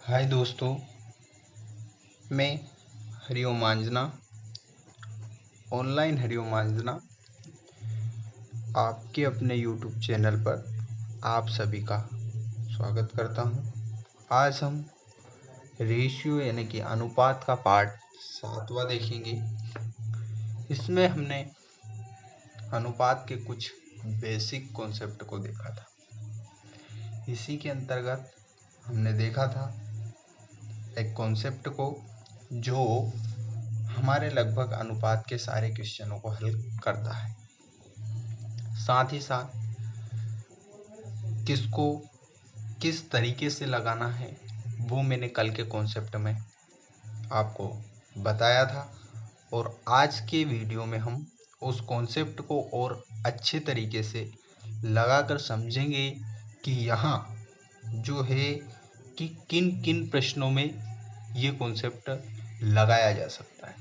हाय दोस्तों, मैं हरिओम आंजना, ऑनलाइन हरिओम आंजना, आपके अपने यूट्यूब चैनल पर आप सभी का स्वागत करता हूं। आज हम रेशियो यानी कि अनुपात का पार्ट 7वां देखेंगे। इसमें हमने अनुपात के कुछ बेसिक कॉन्सेप्ट को देखा था। इसी के अंतर्गत हमने देखा था एक कॉन्सेप्ट को जो हमारे लगभग अनुपात के सारे क्वेश्चनों को हल करता है। साथ ही साथ किसको किस तरीके से लगाना है वो मैंने कल के कॉन्सेप्ट में आपको बताया था, और आज के वीडियो में हम उस कॉन्सेप्ट को और अच्छे तरीके से लगाकर समझेंगे कि यहाँ जो है कि किन किन प्रश्नों में ये कॉन्सेप्ट लगाया जा सकता है।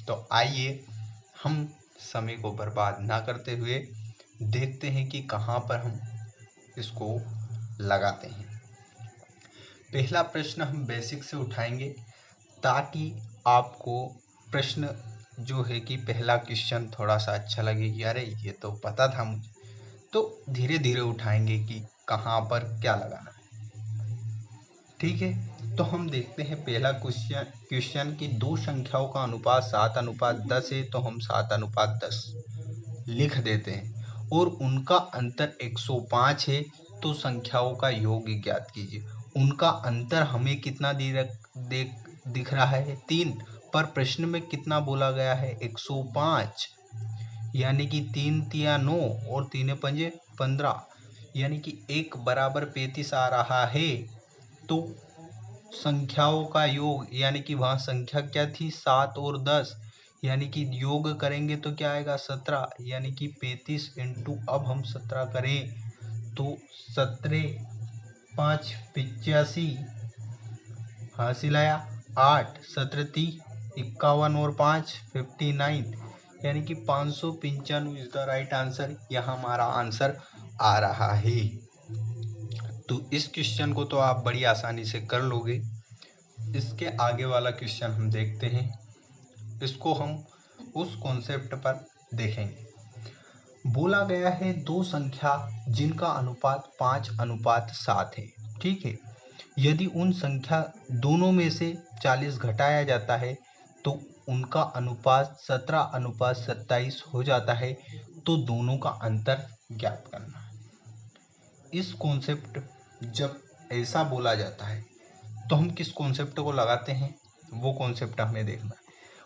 तो आइए हम समय को बर्बाद ना करते हुए देखते हैं कि कहाँ पर हम इसको लगाते हैं। पहला प्रश्न हम बेसिक से उठाएंगे ताकि आपको प्रश्न जो है कि पहला क्वेश्चन थोड़ा सा अच्छा लगे कि अरे ये तो पता था मुझे, तो धीरे धीरे उठाएंगे कि कहाँ पर क्या लगाना है। ठीक है, तो हम देखते हैं पहला क्वेश्चन कि दो संख्याओं का अनुपात 7:10 है, तो हम 7:10 लिख देते हैं और उनका अंतर 105 है, तो संख्याओं का योग ज्ञात कीजिए। उनका अंतर हमें कितना दिख रहा है 3, पर प्रश्न में कितना बोला गया है 105, यानी कि 3 तिया 9 और 3 पंजे 15, यानी कि 1 बराबर 35 आ रहा है। तो संख्याओं का योग यानी कि वहाँ संख्या क्या थी 7 और 10, यानी कि योग करेंगे तो क्या आएगा 17, यानी कि 35 इंटू अब हम 17 करें तो 17 5 85 हासिल आया 8, 17 30 51 और 5 59, यानी कि 595 इज द राइट आंसर। यहाँ हमारा आंसर आ रहा है। तो इस क्वेश्चन को तो आप बड़ी आसानी से कर लोगे। इसके आगे वाला क्वेश्चन हम देखते हैं। इसको हम उस कॉन्सेप्ट पर देखेंगे। बोला गया है दो संख्या जिनका अनुपात 5:7 है। ठीक है, यदि उन संख्या दोनों में से 40 घटाया जाता है तो उनका अनुपात 17:27 हो जाता है, तो दोनों का अंतर ज्ञात करना है। इस कॉन्सेप्ट जब ऐसा बोला जाता है तो हम किस कॉन्सेप्ट को लगाते हैं वो कॉन्सेप्ट हमें देखना है।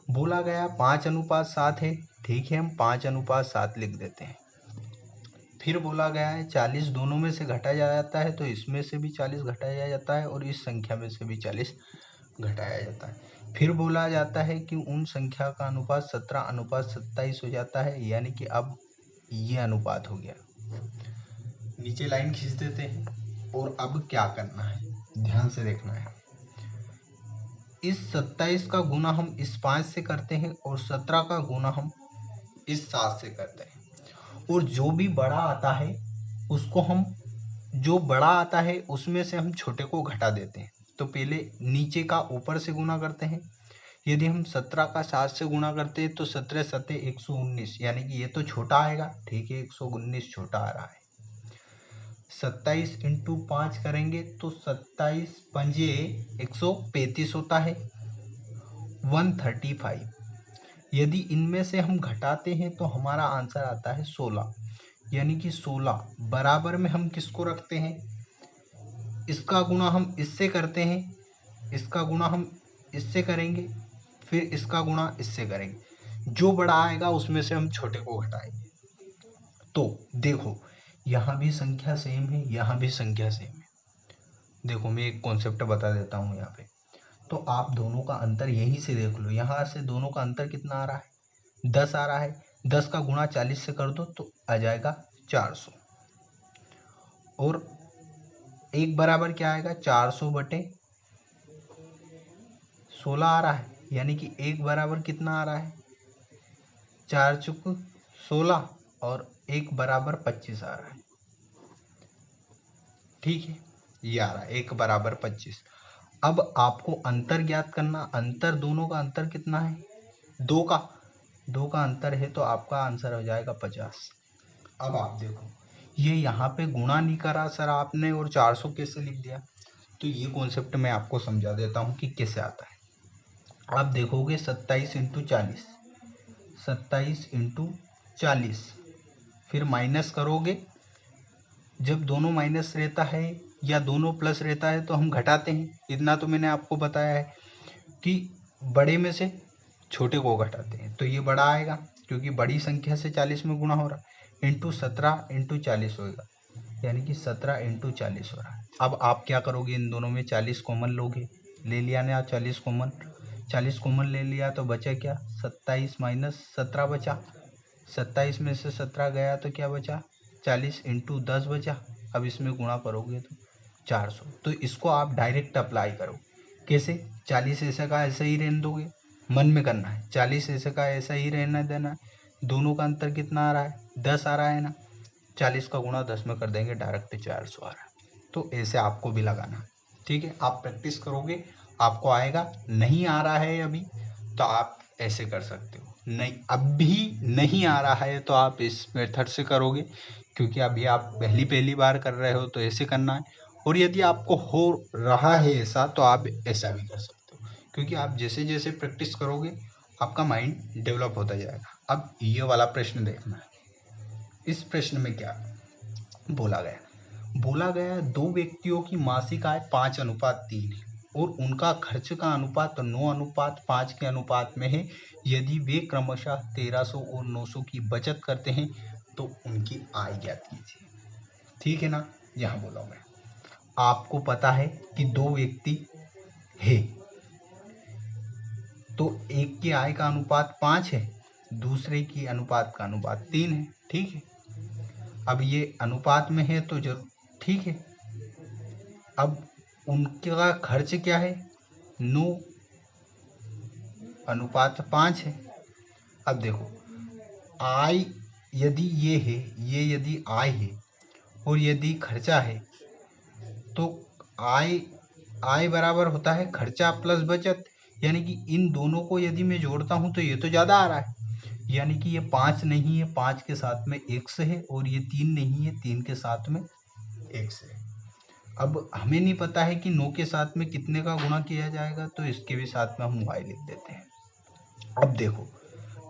बोला गया 5:7 है, ठीक है, हम 5:7 लिख देते हैं। फिर बोला गया है 40 दोनों में से घटाया जाता है, तो इसमें से भी 40 घटाया जाता है और इस संख्या में से भी 40 घटाया जाता है। फिर बोला जाता है कि उन संख्या का अनुपात 17:27 हो जाता है, यानी कि अब ये अनुपात हो गया। नीचे लाइन खींच देते हैं और अब क्या करना है ध्यान से देखना है। इस 27 का गुना हम इस 5 से करते हैं और 17 का गुना हम इस 7 से करते हैं, और जो भी बड़ा आता है उसको हम जो बड़ा आता है उसमें से हम छोटे को घटा देते हैं। तो पहले नीचे का ऊपर से गुना करते हैं। यदि हम 17 का 7 से गुना करते हैं तो 17 7 119, यानी कि ये तो छोटा आएगा, ठीक है, 119 छोटा आ रहा है। 27 इंटू 5 करेंगे तो 27 पंजे 135 होता है, 135। यदि इनमें से हम घटाते हैं तो हमारा आंसर आता है 16, यानी कि 16 बराबर में हम किसको रखते हैं, इसका गुणा हम इससे करते हैं, इसका गुणा हम इससे करेंगे, फिर इसका गुणा इससे करेंगे, जो बड़ा आएगा उसमें से हम छोटे को घटाएंगे। तो देखो यहाँ भी संख्या सेम है, यहाँ भी संख्या सेम है। देखो मैं एक कॉन्सेप्ट बता देता हूँ यहाँ पे, तो आप दोनों का अंतर यहीं से देख लो। यहाँ से दोनों का अंतर कितना आ रहा है 10 आ रहा है। 10 का गुणा 40 से कर दो तो आ जाएगा 400, और एक बराबर क्या आएगा 400/16 आ रहा है, यानी कि एक बराबर कितना आ रहा है 4 चुक 16 और एक बराबर 25 आ रहा है। ठीक है, ये आ रहा है 1 बराबर 25। अब आपको अंतर ज्ञात करना, अंतर दोनों का अंतर कितना है, 2 का अंतर है, तो आपका आंसर हो जाएगा 50। अब आप देखो, ये यहाँ पे गुणा नहीं करा सर आपने और 400 कैसे लिख दिया, तो ये कॉन्सेप्ट मैं आपको समझा देता हूँ कि कैसे आता है। आप देखोगे 27 इंटू 40, 27 इंटू 40, फिर माइनस करोगे, जब दोनों माइनस रहता है या दोनों प्लस रहता है तो हम घटाते हैं। इतना तो मैंने आपको बताया है कि बड़े में से छोटे को घटाते हैं, तो ये बड़ा आएगा क्योंकि बड़ी संख्या से 40 में गुणा हो रहा है, इंटू 17 इंटू 40 होगा, यानी कि 17 इंटू 40 हो रहा है। अब आप क्या करोगे, इन दोनों में 40 कॉमन लोगे, ले लिया ना 40 कॉमन, 40 कॉमन ले लिया तो बचा क्या, 27 माइनस 17 बचा, 27 में से 17 गया तो क्या बचा, 40 इंटू 10 बचा। अब इसमें गुणा करोगे तो 400, तो इसको आप डायरेक्ट अप्लाई करो। कैसे, 40 ऐसे का ऐसे ही रहने दोगे, मन में करना है, 40 ऐसे का ऐसा ही रहना देना है। दोनों का अंतर कितना आ रहा है, 10 आ रहा है ना, 40 का गुणा 10 में कर देंगे, डायरेक्ट 400 आ रहा है। तो ऐसे आपको भी लगाना है, ठीक है। आप प्रैक्टिस करोगे आपको आएगा, नहीं आ रहा है अभी तो आप ऐसे कर सकते हो, नहीं अब भी नहीं आ रहा है तो आप इस मेथड से करोगे, क्योंकि अभी आप पहली बार कर रहे हो तो ऐसे करना है। और यदि आपको हो रहा है ऐसा तो आप ऐसा भी कर सकते हो, क्योंकि आप जैसे जैसे प्रैक्टिस करोगे आपका माइंड डेवलप होता जाएगा। अब ये वाला प्रश्न देखना है, इस प्रश्न में क्या बोला गया, 2 व्यक्तियों की मासिक आय 5:3 है और उनका खर्च का अनुपात 9:5 के अनुपात में है। यदि वे क्रमशः 1300 और 900 की बचत करते हैं तो उनकी आय ज्ञात कीजिए, ठीक है ना। यहाँ बोला मैं, आपको पता है कि 2 व्यक्ति है तो एक की आय का अनुपात 5 है, दूसरे की अनुपात का अनुपात 3 है, ठीक है। अब ये अनुपात में है तो जरूर ठीक है। अब उनका खर्च क्या है, 9:5 है। अब देखो, आय यदि ये है, ये यदि आय है और यदि खर्चा है तो आय बराबर होता है खर्चा प्लस बचत, यानी कि इन दोनों को यदि मैं जोड़ता हूं तो ये तो ज़्यादा आ रहा है, यानी कि ये 5 नहीं है, 5 के साथ में x है, और ये 3 नहीं है, 3 के साथ में x है। अब हमें नहीं पता है कि 9 के साथ में कितने का गुणा किया जाएगा, तो इसके भी साथ में हम y लिख देते हैं। अब देखो,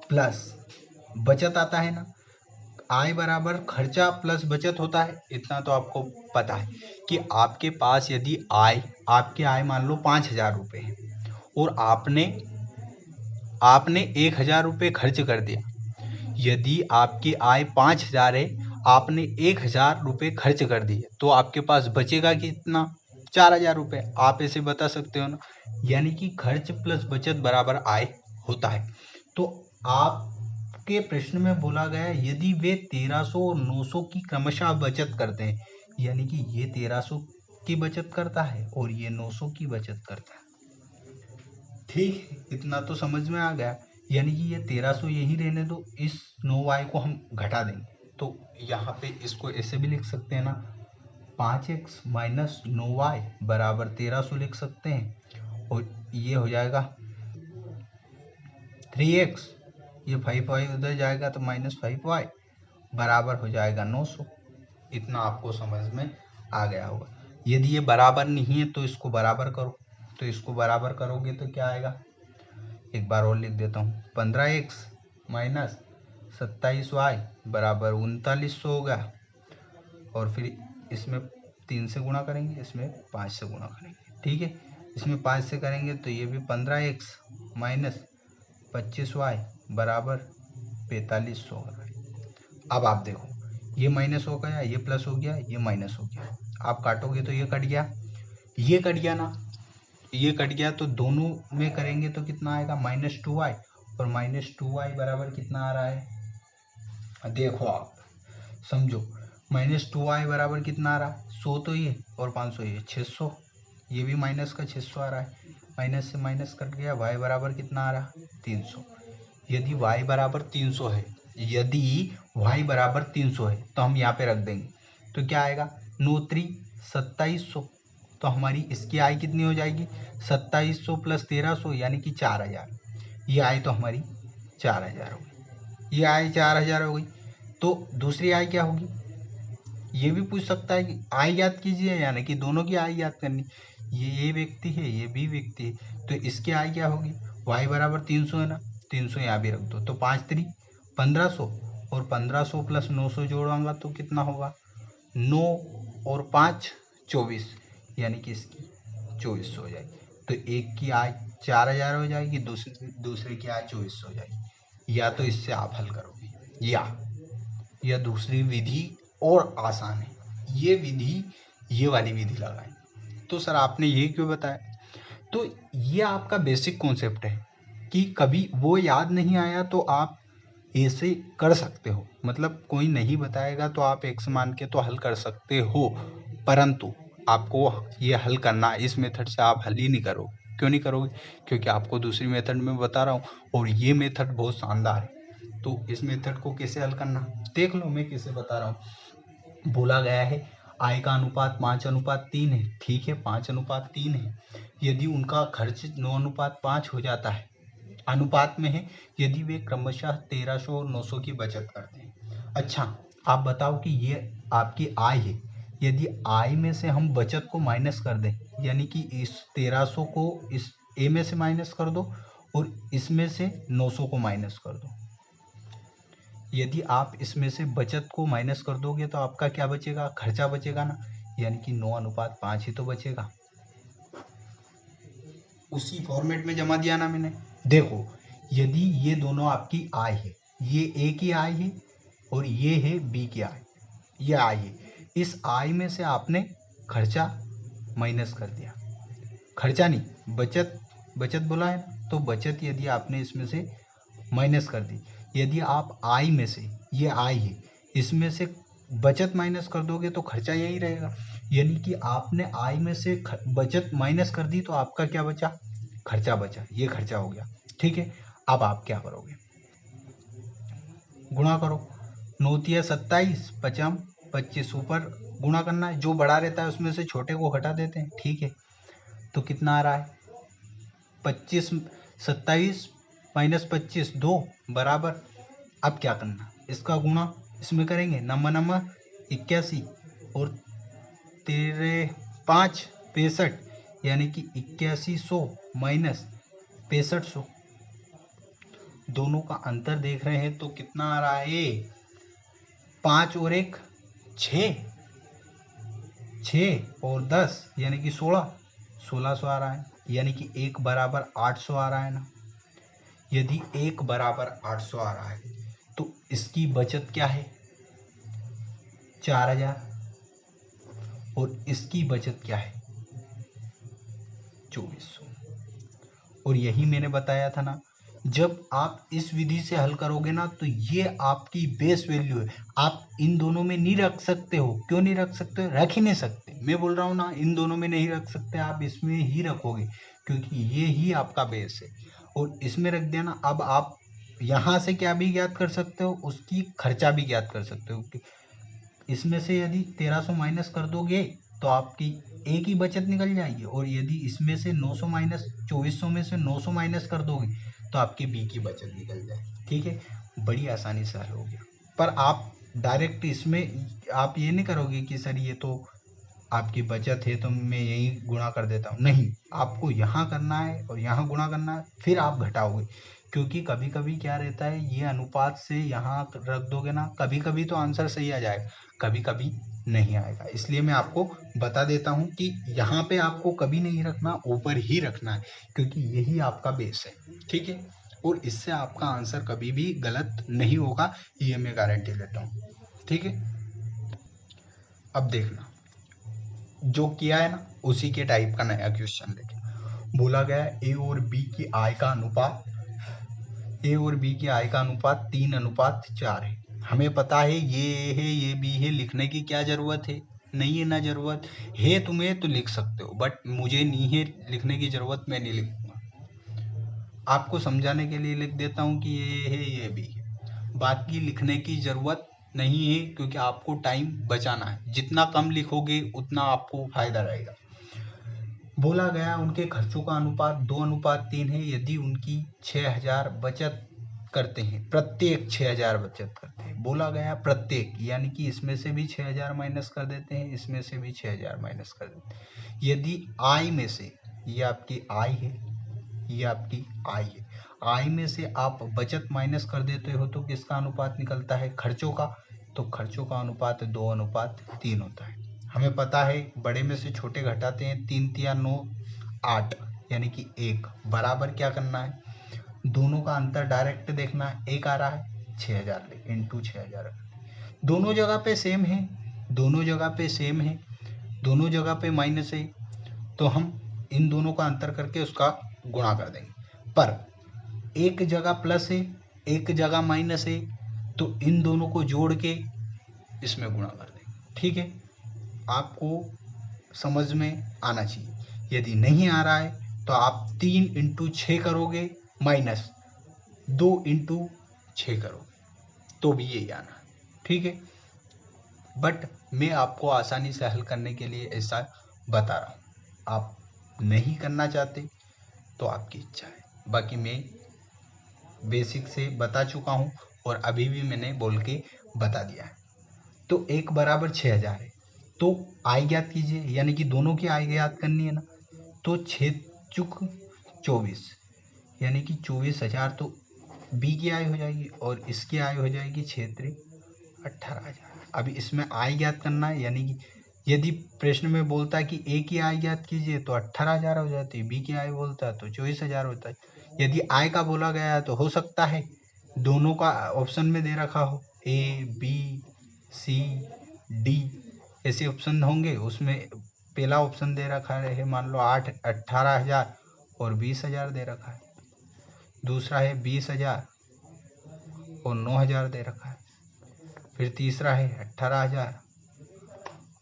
प्लस बचत आता है ना, आय बराबर खर्चा प्लस बचत होता है, इतना तो आपको पता है कि आपके पास यदि आपकी आय मान लो 5,000 रुपये है और आपने 1,000 रुपये खर्च कर दिया। यदि आपकी आय 5,000 है, आपने 1,000 रुपये खर्च कर दिए तो आपके पास बचेगा कितना, 4,000 रुपये। आप ऐसे बता सकते हो ना, यानी कि खर्च प्लस बचत बराबर आय होता है। तो आपके प्रश्न में बोला गया यदि वे 1300 और 900 की क्रमशः बचत करते हैं, यानी कि ये 1300 की बचत करता है और ये 900 की बचत करता है, ठीक है। इतना तो समझ में आ गया, यानी कि ये 1300 यही रहने दो, इस 9y को हम घटा देंगे, तो यहाँ पे इसको ऐसे भी लिख सकते हैं ना, 5x माइनस 9y बराबर 1300 लिख सकते हैं, और ये हो जाएगा 3x, ये 5y उधर जाएगा तो माइनस 5y बराबर हो जाएगा 900। इतना आपको समझ में आ गया होगा। यदि ये बराबर नहीं है तो इसको बराबर करो, तो इसको बराबर करोगे तो क्या आएगा, एक बार और लिख देता हूँ, 15x माइनस 27y बराबर 3900 होगा, और फिर इसमें 3 से गुणा करेंगे, इसमें 5 से गुणा करेंगे, ठीक है। इसमें 5 से करेंगे तो ये भी 15x माइनस 25y बराबर 4500 होगा। अब आप देखो, ये माइनस हो गया, ये प्लस हो गया, ये माइनस हो गया, आप काटोगे तो ये कट गया, ये कट गया ना, ये कट गया, तो दोनों में करेंगे तो कितना आएगा, -2y, और -2y बराबर कितना आ रहा है, देखो आप समझो, -2y बराबर कितना आ रहा है, 100 तो ये और 500 ये 600, ये भी माइनस का 600 आ रहा है, माइनस से माइनस कट गया, y बराबर कितना आ रहा है, 300। यदि y बराबर 300 है, यदि y बराबर 300 है तो हम यहाँ पे रख देंगे, तो क्या आएगा, 9 3 2700, तो हमारी इसकी आय कितनी हो जाएगी, 2700 प्लस 1300 यानी कि 4000। ये आय तो हमारी 4000 हो गई, ये आय 4000 हो गई। तो दूसरी आय क्या होगी, ये भी पूछ सकता है कि आय याद कीजिए, यानी कि दोनों की आय याद करनी। ये व्यक्ति है, ये भी व्यक्ति है, तो इसकी आय क्या होगी, y बराबर 300 है ना, 300 यहाँ भी रख दो। तो 5 3 1500 और 1500 प्लस 900 जोड़ाऊंगा तो कितना होगा, 9 और 5 24, यानी कि इसकी 2400 हो जाएगी। तो एक की आय 4000 हो जाएगी, दूसरे की आय 2400 हो जाएगी। या तो इससे आप हल करोगे, या दूसरी विधि और आसान है, ये विधि, ये वाली विधि लगाएं। तो सर आपने ये क्यों बताया, तो ये आपका बेसिक कॉन्सेप्ट है कि कभी वो याद नहीं आया तो आप ऐसे कर सकते हो, मतलब कोई नहीं बताएगा तो आप एक्स मान के तो हल कर सकते हो, परंतु आपको ये हल करना, इस मेथड से आप हल ही नहीं करोगे। क्यों नहीं करोगे, क्योंकि आपको दूसरी मेथड में बता रहा हूँ और ये मेथड बहुत शानदार है। तो इस मेथड को कैसे हल करना देख लो, मैं कैसे बता रहा हूँ। बोला गया है आय का अनुपात 5:3 है, ठीक है, 5:3 है। यदि उनका खर्च 9:5 हो जाता है, अनुपात में है, यदि वे क्रमशः 1300 और 900 की बचत करते हैं। अच्छा, आप बताओ कि ये आपकी आय है, यदि आय में से हम बचत को माइनस कर दें, यानी कि इस 1300 को इस ए में से माइनस कर दो और इसमें से 900 को माइनस कर दो। यदि आप इसमें से बचत को माइनस कर दोगे तो आपका क्या बचेगा, खर्चा बचेगा ना, यानी कि 9:5 ही तो बचेगा। उसी फॉर्मेट में जमा दिया ना मैंने। देखो, यदि ये दोनों आपकी आय है, ये ए की आय है और ये है बी की आय, ये आय है, इस आय में से आपने खर्चा माइनस कर दिया, खर्चा नहीं बचत, बचत बोला है ना, तो बचत यदि आपने इसमें से माइनस कर दी, यदि आप आय में से, ये आय है, इसमें से बचत माइनस कर दोगे तो खर्चा यही रहेगा, यानी कि आपने आय में से बचत माइनस कर दी तो आपका क्या बचा, खर्चा बचा, ये खर्चा हो गया, ठीक है। अब आप क्या करोगे, गुणा करो, 9 तिया 27, 5 25, ऊपर गुणा करना है, जो बड़ा रहता है उसमें से छोटे को हटा देते हैं, ठीक है। तो कितना आ रहा है, 25 27 माइनस 25 2 बराबर, अब क्या करना, इसका गुणा इसमें करेंगे, नंबर 81 और 5 65, यानी कि 8100 माइनस 6500, दोनों का अंतर देख रहे हैं तो कितना आ रहा है, 5 और 1 6, 6 और 10 यानी कि 1600 आ रहा है, यानी कि 1 बराबर 800 आ रहा है ना। यदि 1 बराबर 800 आ रहा है तो इसकी बचत क्या है, 4000, और इसकी बचत क्या है, 2400। और यही मैंने बताया था ना, जब आप इस विधि से हल करोगे ना तो ये आपकी बेस वैल्यू है, आप इन दोनों में नहीं रख सकते हो। क्यों नहीं रख सकते, रख ही नहीं सकते, मैं बोल रहा हूँ ना, इन दोनों में नहीं रख सकते, आप इसमें ही रखोगे क्योंकि ये ही आपका बेस है, और इसमें रख देना। अब आप यहाँ से क्या भी ज्ञात कर सकते हो, उसकी खर्चा भी ज्ञात कर सकते हो। इसमें से यदि 1300 माइनस कर दोगे तो आपकी ए की बचत निकल जाएगी, और यदि इसमें से 900 माइनस 2400 में से 900 माइनस कर दोगे तो आपकी बी की बचत निकल जाएगी, ठीक है। बड़ी आसानी से हल हो गया। पर आप डायरेक्ट इसमें आप ये नहीं करोगे कि सर ये तो आपकी बचत है तो मैं यही गुणा कर देता हूँ, नहीं, आपको यहाँ करना है और यहाँ गुणा करना है, फिर आप घटाओगे, क्योंकि कभी कभी क्या रहता है, ये अनुपात से यहाँ रख दोगे ना, कभी कभी तो आंसर सही आ जाएगा, कभी कभी नहीं आएगा। इसलिए मैं आपको बता देता हूँ कि यहाँ पे आपको कभी नहीं रखना, ऊपर ही रखना है, क्योंकि यही आपका बेस है, ठीक है। और इससे आपका आंसर कभी भी गलत नहीं होगा, ये मैं गारंटी लेता हूँ, ठीक है। अब देखना, जो किया है ना उसी के टाइप का नया क्वेश्चन लेके बोला गया है, ए और बी की आय का अनुपात, ए और बी की आय का अनुपात 3:4 है। हमें पता है ये ए है ये बी है, लिखने की क्या जरूरत है, नहीं है ना जरूरत है, तुम्हें तो लिख सकते हो, बट मुझे नहीं है लिखने की जरूरत, मैं नहीं लिखूंगा, आपको समझाने के लिए लिख देता हूँ कि ये है ये बी है, बाकी लिखने की जरूरत नहीं है, क्योंकि आपको टाइम बचाना है, जितना कम लिखोगे उतना आपको फायदा रहेगा। बोला गया उनके खर्चों का अनुपात 2:3 है। यदि उनकी 6000 बचत करते हैं, प्रत्येक 6000 बचत करते हैं, बोला गया प्रत्येक, यानी कि इसमें से भी 6000 माइनस कर देते हैं, इसमें से भी 6000 माइनस कर देते हैं। यदि आय में से, ये आपकी आय है, ये आपकी आय है, आय में से आप बचत माइनस कर देते हो तो किसका अनुपात निकलता है? खर्चों का। तो खर्चों का अनुपात 2:3 होता है। हमें पता है बड़े में से छोटे घटाते हैं, 3 तिया 9, 8, यानी कि 1 बराबर क्या करना है? दोनों का अंतर डायरेक्ट देखना है। 1 आ रहा है 6000 इंटू 6000, दोनों जगह पे सेम है, दोनों जगह पे सेम है, दोनों जगह पे माइनस है, तो हम इन दोनों का अंतर करके उसका गुणा कर देंगे। पर एक जगह प्लस है, एक जगह माइनस है, तो इन दोनों को जोड़ के इसमें गुणा कर देंगे। ठीक है, आपको समझ में आना चाहिए। यदि नहीं आ रहा है तो आप 3 इंटू 6 करोगे, माइनस 2 इंटू 6 करोगे, तो भी यही आना है। ठीक है, बट मैं आपको आसानी से हल करने के लिए ऐसा बता रहा हूँ। आप नहीं करना चाहते तो आपकी इच्छा है, बाकी मैं बेसिक से बता चुका हूँ और अभी भी मैंने बोल के बता दिया है। तो 1 बराबर 6000 है, तो आय ज्ञात कीजिए, यानी कि दोनों की आय ज्ञात करनी है ना। तो 6 चुक 24, यानी कि 24,000 तो बी की आय हो जाएगी और इसकी आय हो जाएगी 18,000। अभी इसमें आय ज्ञात करना है, यानी कि यदि प्रश्न में बोलता है कि ए की आय ज्ञात कीजिए तो 18,000 हो जाती है, बी की आय बोलता है तो 24,000 होता है। यदि आय का बोला गया है तो हो सकता है दोनों का ऑप्शन में दे रखा हो, ए बी सी डी ऐसे ऑप्शन होंगे, उसमें पहला ऑप्शन दे रखा है मान लो 18,000 और 20,000 दे रखा है, दूसरा है 20,000 और 9,000 दे रखा है, फिर तीसरा है 18,000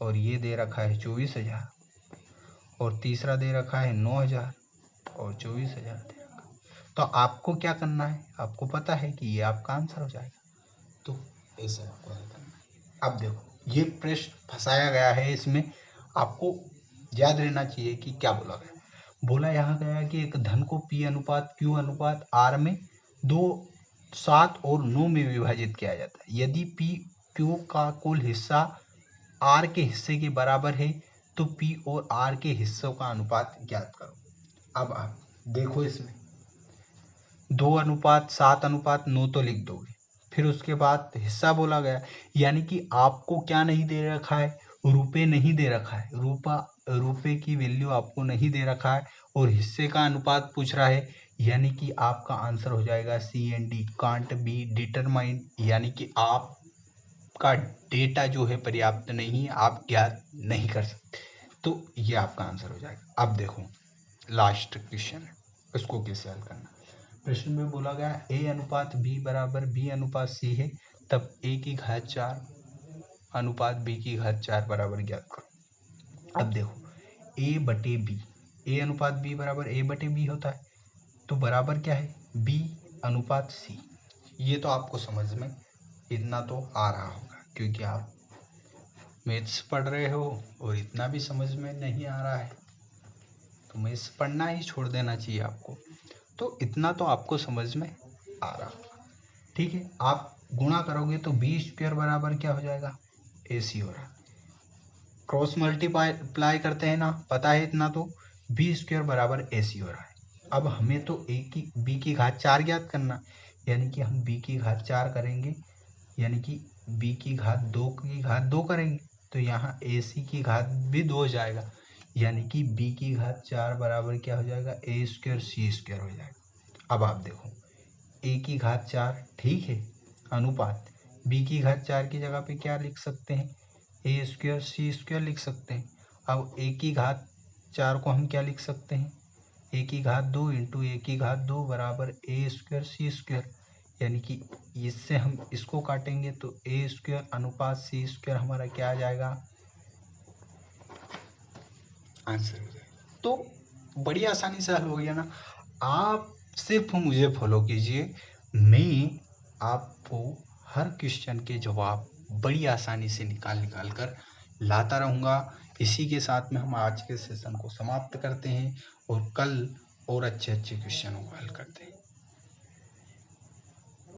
और ये दे रखा है 24,000, और तीसरा दे रखा है 9,000 और 24,000 दे रखा है। तो आपको क्या करना है? आपको पता है कि ये आपका आंसर हो जाएगा, तो ऐसे आपको हल करना है। अब देखो, ये प्रश्न फंसाया गया है, इसमें आपको याद रहना चाहिए कि क्या बोला गया। बोला यहाँ गया कि एक धन को P अनुपात Q अनुपात R में 2, 7 और 9 में विभाजित किया जाता है। यदि P Q का कुल हिस्सा R के हिस्से के बराबर है तो P और R के हिस्सों का अनुपात ज्ञात करो। अब आप देखो, इसमें 2:7:9 तो लिख दोगे, फिर उसके बाद हिस्सा बोला गया, यानी कि आपको क्या नहीं दे रखा है? रुपए नहीं दे रखा है, रुपए की वैल्यू आपको नहीं दे रखा है, और हिस्से का अनुपात पूछ रहा है, यानी कि आपका आंसर हो जाएगा C and D, can't be determined, यानी कि आपका डेटा जो है पर्याप्त नहीं है, आप ज्ञात नहीं कर सकते, तो ये आपका आंसर हो जाएगा। अब देखो लास्ट क्वेश्चन है, इसको कैसे हल करना। प्रश्न में बोला गया a अनुपात b बराबर b अनुपात c है, तब a की घात 4 अनुपात b की घात 4 बराबर ज्ञात करो। अब देखो a बटे b, a अनुपात b बराबर a बटे b होता है, तो बराबर क्या है? b अनुपात c। ये तो आपको समझ में इतना तो आ रहा होगा, क्योंकि आप मैथ्स पढ़ रहे हो और इतना भी समझ में नहीं आ रहा है तो मैथ्स पढ़ना ही छोड़ देना चाहिए आपको। तो इतना तो आपको समझ में आ रहा होगा। ठीक है, आप गुणा करोगे तो बी स्क्वायर बराबर क्या हो जाएगा? ए सी हो रहा है, क्रॉस मल्टीप्लाई करते हैं ना, पता है इतना, तो बी स्क्वायर बराबर ए सी हो रहा है। अब हमें तो बी की घात 4 ज्ञात करना, यानी कि हम बी की घात 4 करेंगे, यानी कि बी की घात 2 की घात 2 करेंगे, तो यहाँ ए सी की घात भी 2 हो जाएगा, यानी कि b की घात 4 बराबर क्या हो जाएगा? ए स्क्वायर सी स्क्वायर हो जाएगा। अब आप देखो a की घात 4, ठीक है, अनुपात b की घात 4 की जगह पे क्या लिख सकते हैं? ए स्क्वायर सी स्क्वायर लिख सकते हैं। अब a की घात 4 को हम क्या लिख सकते हैं? a की घात 2 इंटू ए की घात 2 बराबर ए स्क्वायर सी स्क्वायर, यानी कि इससे हम इसको काटेंगे तो ए स्क्वायर अनुपात सी स्क्वायर हमारा क्या आ जाएगा? आंसर हो जाएगा। तो बड़ी आसानी से हल हो गया ना। आप सिर्फ मुझे फॉलो कीजिए, मैं आपको हर क्वेश्चन के जवाब बड़ी आसानी से निकाल कर लाता रहूँगा। इसी के साथ में हम आज के सेशन को समाप्त करते हैं और कल और अच्छे अच्छे क्वेश्चनों को हल करते हैं।